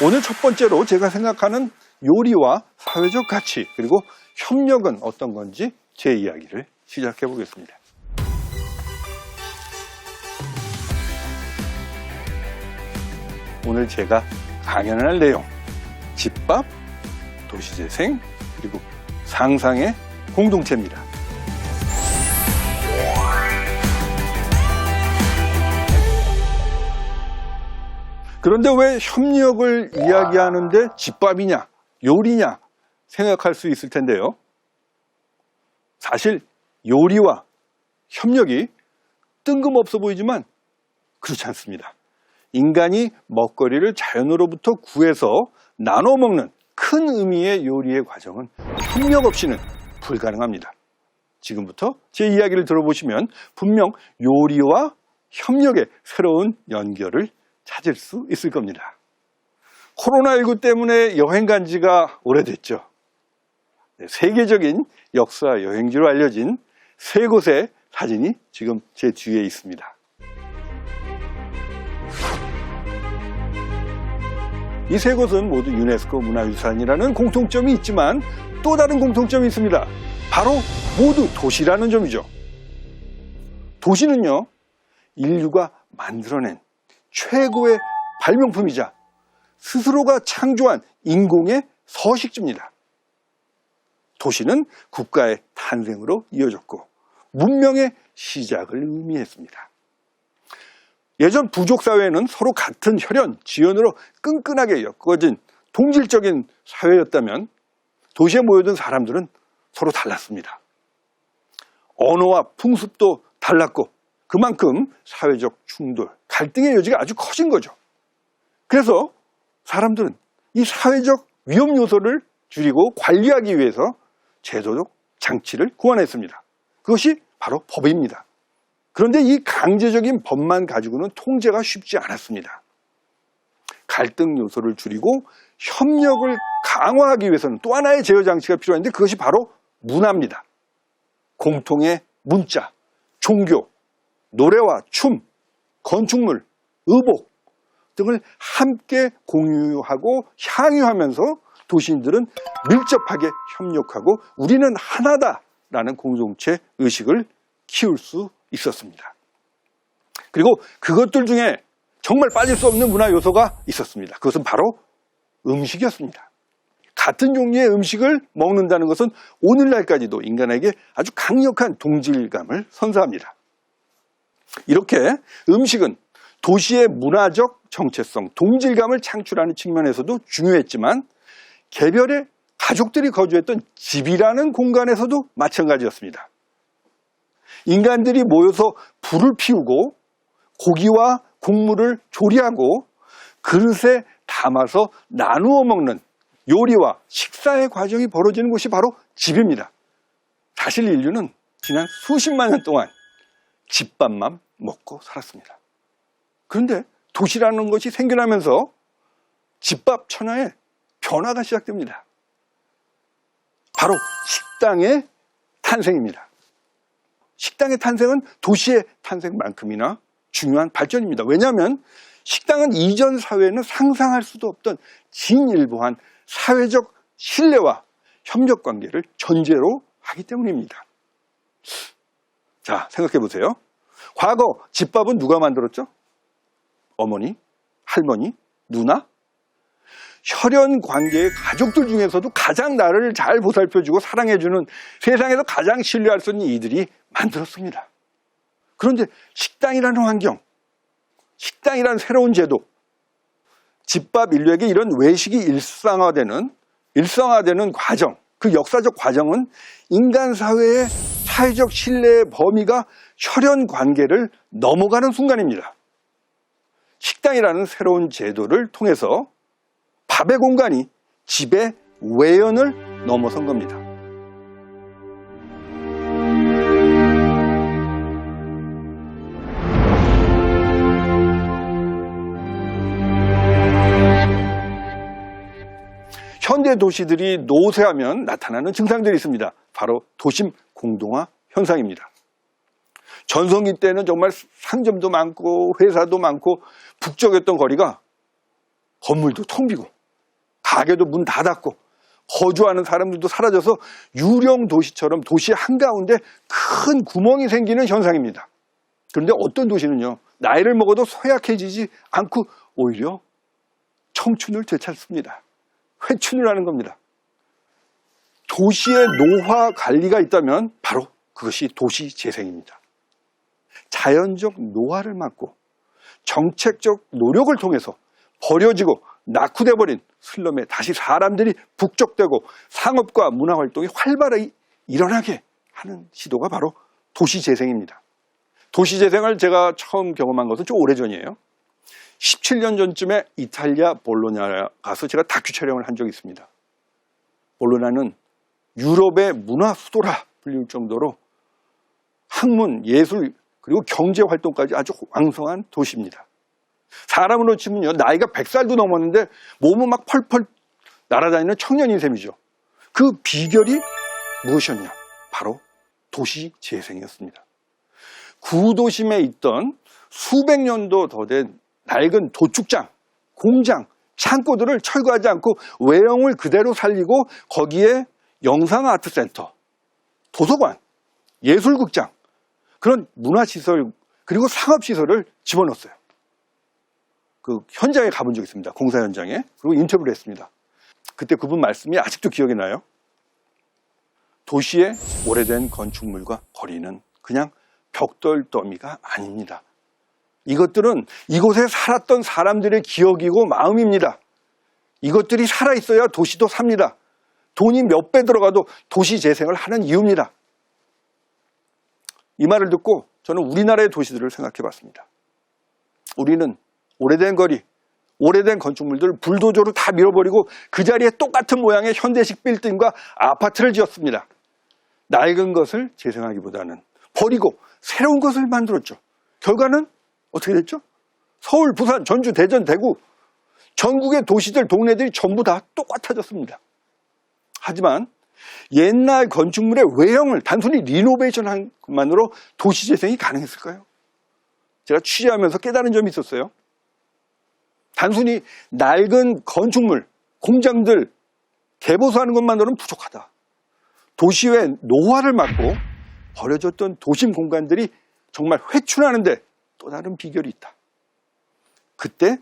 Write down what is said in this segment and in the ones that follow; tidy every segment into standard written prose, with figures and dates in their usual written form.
오늘 첫 번째로 제가 생각하는 요리와 사회적 가치 그리고 협력은 어떤 건지 제 이야기를 시작해 보겠습니다. 오늘 제가 강연할 내용, 집밥, 도시재생, 그리고 상상의 공동체입니다. 그런데 왜 협력을 이야기하는데 집밥이냐, 요리냐 생각할 수 있을 텐데요. 사실 요리와 협력이 뜬금없어 보이지만 그렇지 않습니다. 인간이 먹거리를 자연으로부터 구해서 나눠 먹는 큰 의미의 요리의 과정은 협력 없이는 불가능합니다. 지금부터 제 이야기를 들어보시면 분명 요리와 협력의 새로운 연결을 찾을 수 있을 겁니다. 코로나19 때문에 여행 간 지가 오래됐죠. 세계적인 역사 여행지로 알려진 세 곳의 사진이 지금 제 뒤에 있습니다. 이 세 곳은 모두 유네스코 문화유산이라는 공통점이 있지만 또 다른 공통점이 있습니다. 바로 모두 도시라는 점이죠. 도시는요, 인류가 만들어낸 최고의 발명품이자 스스로가 창조한 인공의 서식지입니다. 도시는 국가의 탄생으로 이어졌고 문명의 시작을 의미했습니다. 예전 부족사회는 서로 같은 혈연, 지연으로 끈끈하게 엮어진 동질적인 사회였다면 도시에 모여든 사람들은 서로 달랐습니다. 언어와 풍습도 달랐고 그만큼 사회적 충돌, 갈등의 여지가 아주 커진 거죠. 그래서 사람들은 이 사회적 위험 요소를 줄이고 관리하기 위해서 제도적 장치를 고안했습니다. 그것이 바로 법입니다. 그런데 이 강제적인 법만 가지고는 통제가 쉽지 않았습니다. 갈등 요소를 줄이고 협력을 강화하기 위해서는 또 하나의 제어 장치가 필요한데 그것이 바로 문화입니다. 공통의 문자, 종교, 노래와 춤, 건축물, 의복 등을 함께 공유하고 향유하면서 도시인들은 밀접하게 협력하고 우리는 하나다라는 공동체 의식을 키울 수 있었습니다. 그리고 그것들 중에 정말 빠질 수 없는 문화 요소가 있었습니다. 그것은 바로 음식이었습니다. 같은 종류의 음식을 먹는다는 것은 오늘날까지도 인간에게 아주 강력한 동질감을 선사합니다. 이렇게 음식은 도시의 문화적 정체성, 동질감을 창출하는 측면에서도 중요했지만 개별의 가족들이 거주했던 집이라는 공간에서도 마찬가지였습니다. 인간들이 모여서 불을 피우고 고기와 곡물을 조리하고 그릇에 담아서 나누어 먹는 요리와 식사의 과정이 벌어지는 곳이 바로 집입니다. 사실 인류는 지난 수십만 년 동안 집밥만 먹고 살았습니다. 그런데 도시라는 것이 생겨나면서 집밥 천하의 변화가 시작됩니다. 바로 식당의 탄생입니다. 식당의 탄생은 도시의 탄생만큼이나 중요한 발전입니다. 왜냐하면 식당은 이전 사회에는 상상할 수도 없던 진일보한 사회적 신뢰와 협력 관계를 전제로 하기 때문입니다. 자, 생각해 보세요. 과거 집밥은 누가 만들었죠? 어머니, 할머니, 누나? 혈연 관계의 가족들 중에서도 가장 나를 잘 보살펴주고 사랑해주는 세상에서 가장 신뢰할 수 있는 이들이 만들었습니다. 그런데 식당이라는 환경, 식당이라는 새로운 제도, 집밥 인류에게 이런 외식이 일상화되는 과정, 그 역사적 과정은 인간 사회의 사회적 신뢰의 범위가 혈연 관계를 넘어가는 순간입니다. 식당이라는 새로운 제도를 통해서 밥의 공간이 집의 외연을 넘어선 겁니다. 현대 도시들이 노쇠하면 나타나는 증상들이 있습니다. 바로 도심 공동화 현상입니다. 전성기 때는 정말 상점도 많고 회사도 많고 북적였던 거리가 건물도 텅 비고 가게도 문 닫았고 거주하는 사람들도 사라져서 유령 도시처럼 도시 한가운데 큰 구멍이 생기는 현상입니다. 그런데 어떤 도시는요, 나이를 먹어도 쇠약해지지 않고 오히려 청춘을 되찾습니다. 회춘을 하는 겁니다. 도시의 노화 관리가 있다면 바로 그것이 도시 재생입니다. 자연적 노화를 막고 정책적 노력을 통해서 버려지고 낙후돼버린 슬럼에 다시 사람들이 북적대고 상업과 문화활동이 활발하게 일어나게 하는 시도가 바로 도시재생입니다. 도시재생을 제가 처음 경험한 것은 좀 오래전이에요. 17년 전쯤에 이탈리아 볼로냐에 가서 제가 다큐 촬영을 한 적이 있습니다. 볼로냐는 유럽의 문화 수도라 불릴 정도로 학문, 예술, 그리고 경제활동까지 아주 왕성한 도시입니다. 사람으로 치면요, 나이가 100살도 넘었는데 몸은 막 펄펄 날아다니는 청년인 셈이죠. 그 비결이 무엇이었냐? 바로 도시 재생이었습니다. 구도심에 있던 수백 년도 더 된 낡은 도축장, 공장, 창고들을 철거하지 않고 외형을 그대로 살리고 거기에 영상아트센터, 도서관, 예술극장, 그런 문화시설 그리고 상업시설을 집어넣었어요. 그 현장에 가본 적이 있습니다. 공사 현장에. 그리고 인터뷰를 했습니다. 그때 그분 말씀이 아직도 기억이 나요. 도시의 오래된 건축물과 거리는 그냥 벽돌 더미가 아닙니다. 이것들은 이곳에 살았던 사람들의 기억이고 마음입니다. 이것들이 살아있어야 도시도 삽니다. 돈이 몇 배 들어가도 도시 재생을 하는 이유입니다. 이 말을 듣고 저는 우리나라의 도시들을 생각해 봤습니다. 우리는 오래된 거리, 오래된 건축물들을 불도저로 다 밀어버리고 그 자리에 똑같은 모양의 현대식 빌딩과 아파트를 지었습니다. 낡은 것을 재생하기보다는 버리고 새로운 것을 만들었죠. 결과는 어떻게 됐죠? 서울, 부산, 전주, 대전, 대구 전국의 도시들, 동네들이 전부 다 똑같아졌습니다. 하지만 옛날 건축물의 외형을 단순히 리노베이션한 것만으로 도시재생이 가능했을까요? 제가 취재하면서 깨달은 점이 있었어요. 단순히 낡은 건축물, 공장들 개보수하는 것만으로는 부족하다. 도시의 노화를 막고 버려졌던 도심 공간들이 정말 회춘하는데 또 다른 비결이 있다. 그때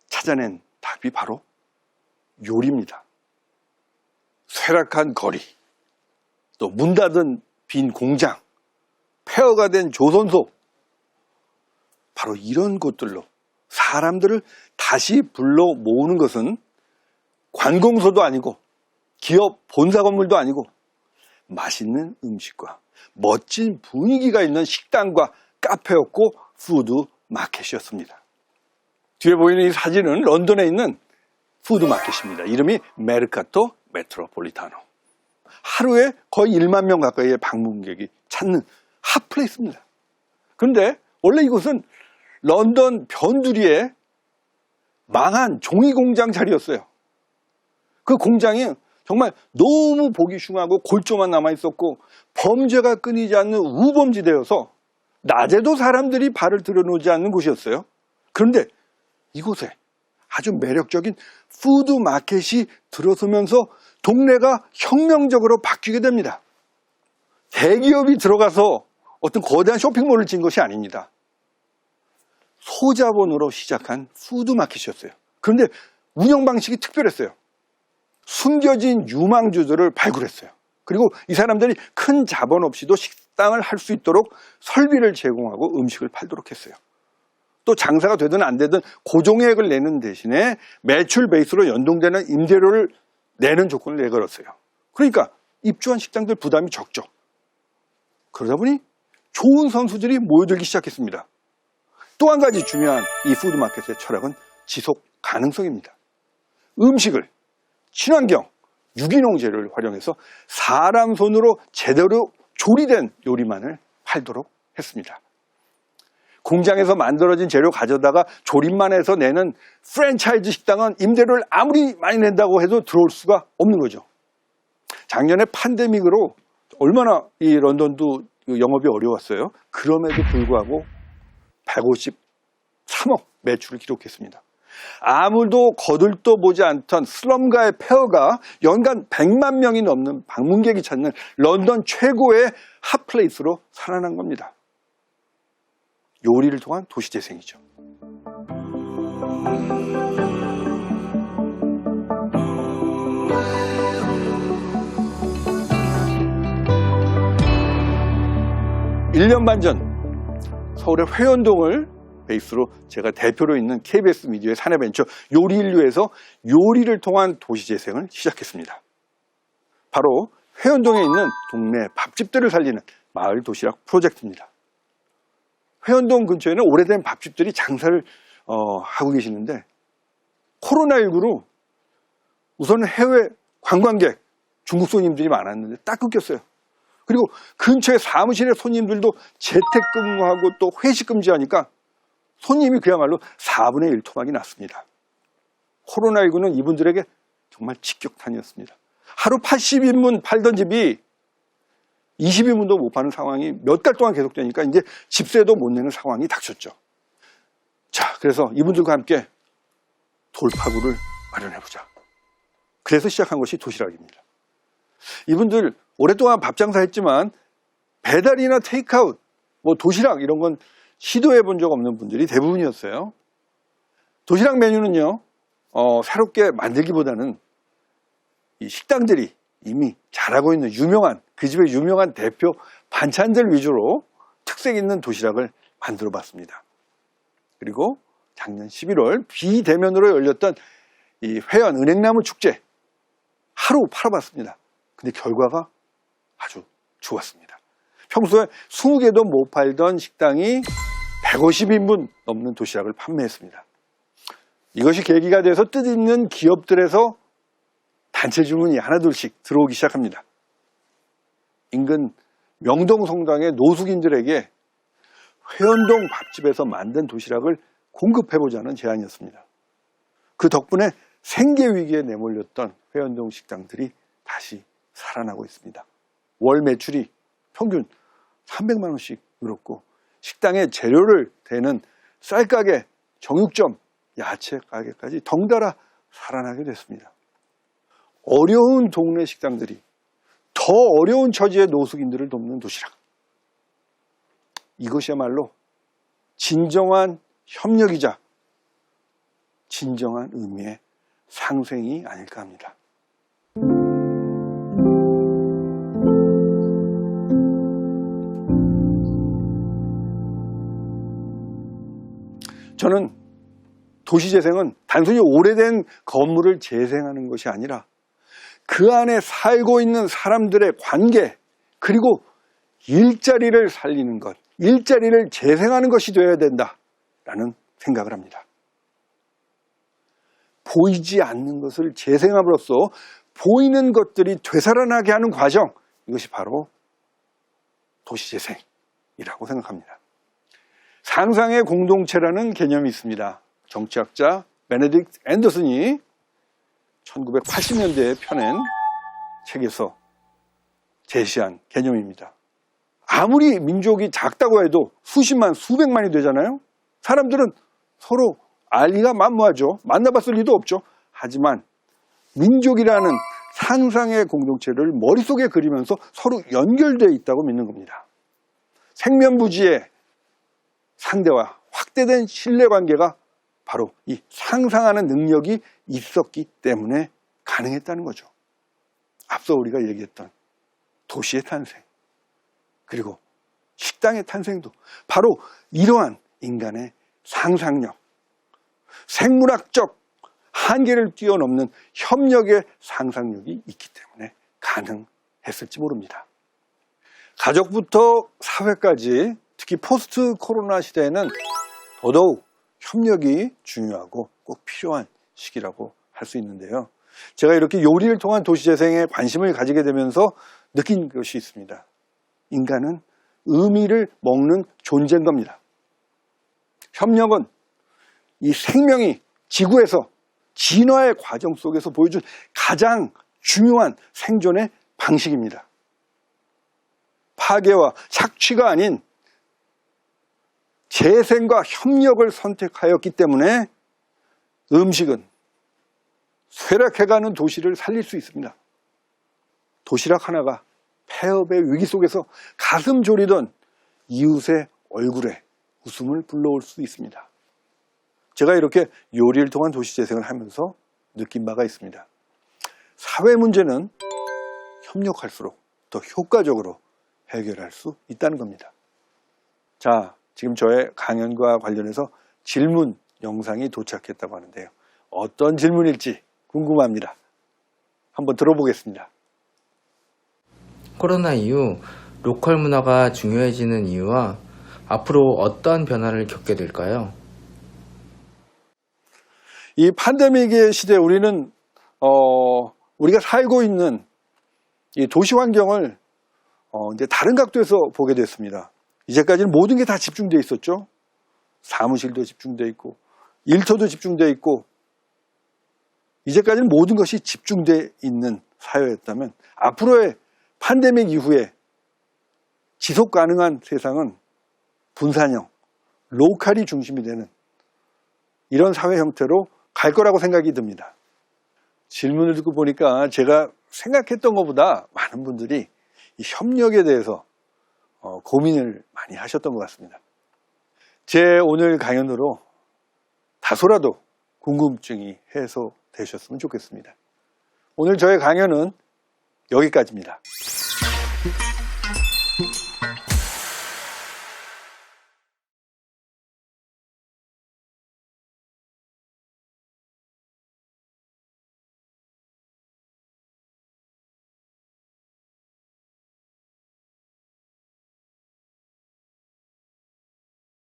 찾아낸 답이 바로 요리입니다. 쇠락한 거리, 또 문 닫은 빈 공장, 폐허가 된 조선소, 바로 이런 곳들로 사람들을 다시 불러 모으는 것은 관공서도 아니고 기업 본사 건물도 아니고 맛있는 음식과 멋진 분위기가 있는 식당과 카페였고 푸드 마켓이었습니다. 뒤에 보이는 이 사진은 런던에 있는 푸드 마켓입니다. 이름이 메르카토 메트로폴리타노. 하루에 거의 1만 명 가까이의 방문객이 찾는 핫플레이스입니다. 그런데 원래 이곳은 런던 변두리에 망한 종이공장 자리였어요. 그 공장이 정말 너무 보기 흉하고 골조만 남아있었고 범죄가 끊이지 않는 우범지대여서 낮에도 사람들이 발을 들여놓지 않는 곳이었어요. 그런데 이곳에 아주 매력적인 푸드 마켓이 들어서면서 동네가 혁명적으로 바뀌게 됩니다. 대기업이 들어가서 어떤 거대한 쇼핑몰을 진 것이 아닙니다. 소자본으로 시작한 푸드 마켓이었어요. 그런데 운영 방식이 특별했어요. 숨겨진 유망주들을 발굴했어요. 그리고 이 사람들이 큰 자본 없이도 식당을 할 수 있도록 설비를 제공하고 음식을 팔도록 했어요. 또 장사가 되든 안 되든 고정액을 내는 대신에 매출 베이스로 연동되는 임대료를 내는 조건을 내걸었어요. 그러니까 입주한 식당들 부담이 적죠. 그러다 보니 좋은 선수들이 모여들기 시작했습니다. 또 한 가지 중요한 이 푸드마켓의 철학은 지속 가능성입니다. 음식을 친환경, 유기농 재료를 활용해서 사람 손으로 제대로 조리된 요리만을 팔도록 했습니다. 공장에서 만들어진 재료 가져다가 조립만 해서 내는 프랜차이즈 식당은 임대료를 아무리 많이 낸다고 해도 들어올 수가 없는 거죠. 작년에 팬데믹으로 얼마나 이 런던도 영업이 어려웠어요. 그럼에도 불구하고 153억 매출을 기록했습니다. 아무도 거들떠 보지 않던 슬럼가의 폐허가 연간 100만 명이 넘는 방문객이 찾는 런던 최고의 핫플레이스로 살아난 겁니다. 요리를 통한 도시재생이죠. 일 년 반 전 서울의 회원동을 베이스로 제가 대표로 있는 KBS 미디어의 사내벤처 요리인류에서 요리를 통한 도시재생을 시작했습니다. 바로 회원동에 있는 동네 밥집들을 살리는 마을 도시락 프로젝트입니다. 회원동 근처에는 오래된 밥집들이 장사를 하고 계시는데 코로나19로 우선 해외 관광객, 중국 손님들이 많았는데 딱 끊겼어요. 그리고 근처에 사무실의 손님들도 재택근무하고 또 회식 금지하니까 손님이 그야말로 4분의 1 토막이 났습니다. 코로나19는 이분들에게 정말 직격탄이었습니다. 하루 80인분 팔던 집이 20인분도 못 파는 상황이 몇 달 동안 계속되니까 이제 집세도 못 내는 상황이 닥쳤죠. 자, 그래서 이분들과 함께 돌파구를 마련해보자. 그래서 시작한 것이 도시락입니다. 이분들 오랫동안 밥 장사했지만 배달이나 테이크아웃, 도시락 이런 건 시도해 본 적 없는 분들이 대부분이었어요. 도시락 메뉴는요, 새롭게 만들기보다는 이 식당들이 이미 잘하고 있는 그 집의 유명한 대표 반찬들 위주로 특색 있는 도시락을 만들어 봤습니다. 그리고 작년 11월 비대면으로 열렸던 이 회원 은행나무 축제 하루 팔아봤습니다. 근데 결과가 아주 좋았습니다. 평소에 20개도 못 팔던 식당이 150인분 넘는 도시락을 판매했습니다. 이것이 계기가 돼서 뜻있는 기업들에서 단체 주문이 하나둘씩 들어오기 시작합니다. 인근 명동성당의 노숙인들에게 회원동 밥집에서 만든 도시락을 공급해보자는 제안이었습니다. 그 덕분에 생계 위기에 내몰렸던 회원동 식당들이 다시 살아나고 있습니다. 월 매출이 평균 300만 원씩 늘었고 식당에 재료를 대는 쌀가게, 정육점, 야채 가게까지 덩달아 살아나게 됐습니다. 어려운 동네 식당들이 더 어려운 처지의 노숙인들을 돕는 도시락. 이것이야말로 진정한 협력이자 진정한 의미의 상생이 아닐까 합니다. 저는 도시재생은 단순히 오래된 건물을 재생하는 것이 아니라 그 안에 살고 있는 사람들의 관계, 그리고 일자리를 살리는 것, 일자리를 재생하는 것이 되어야 된다라는 생각을 합니다. 보이지 않는 것을 재생함으로써 보이는 것들이 되살아나게 하는 과정, 이것이 바로 도시재생이라고 생각합니다. 상상의 공동체라는 개념이 있습니다. 정치학자 베네딕트 앤더슨이 1980년대에 펴낸 책에서 제시한 개념입니다. 아무리 민족이 작다고 해도 수십만, 수백만이 되잖아요. 사람들은 서로 알기가 만무하죠. 만나봤을 리도 없죠. 하지만 민족이라는 상상의 공동체를 머릿속에 그리면서 서로 연결되어 있다고 믿는 겁니다. 생면부지의 상대와 확대된 신뢰관계가 바로 이 상상하는 능력이 있었기 때문에 가능했다는 거죠. 앞서 우리가 얘기했던 도시의 탄생, 그리고 식당의 탄생도 바로 이러한 인간의 상상력, 생물학적 한계를 뛰어넘는 협력의 상상력이 있기 때문에 가능했을지 모릅니다. 가족부터 사회까지, 특히 포스트 코로나 시대에는 더더욱 협력이 중요하고 꼭 필요한 시기라고 할 수 있는데요. 제가 이렇게 요리를 통한 도시재생에 관심을 가지게 되면서 느낀 것이 있습니다. 인간은 의미를 먹는 존재인 겁니다. 협력은 이 생명이 지구에서 진화의 과정 속에서 보여준 가장 중요한 생존의 방식입니다. 파괴와 착취가 아닌 재생과 협력을 선택하였기 때문에 음식은 쇠락해가는 도시를 살릴 수 있습니다. 도시락 하나가 폐업의 위기 속에서 가슴 졸이던 이웃의 얼굴에 웃음을 불러올 수 있습니다. 제가 이렇게 요리를 통한 도시재생을 하면서 느낀 바가 있습니다. 사회 문제는 협력할수록 더 효과적으로 해결할 수 있다는 겁니다. 자, 지금 저의 강연과 관련해서 질문 영상이 도착했다고 하는데요. 어떤 질문일지 궁금합니다. 한번 들어보겠습니다. 코로나 이후 로컬 문화가 중요해지는 이유와 앞으로 어떤 변화를 겪게 될까요? 이 팬데믹의 시대에 우리는 우리가 살고 있는 이 도시 환경을 이제 다른 각도에서 보게 됐습니다. 이제까지는 모든 게 다 집중되어 있었죠. 사무실도 집중되어 있고 일터도 집중되어 있고 이제까지는 모든 것이 집중되어 있는 사회였다면 앞으로의 팬데믹 이후에 지속 가능한 세상은 분산형, 로컬이 중심이 되는 이런 사회 형태로 갈 거라고 생각이 듭니다. 질문을 듣고 보니까 제가 생각했던 것보다 많은 분들이 이 협력에 대해서 고민을 많이 하셨던 것 같습니다. 제 오늘 강연으로 다소라도 궁금증이 해소되셨으면 좋겠습니다. 오늘 저의 강연은 여기까지입니다.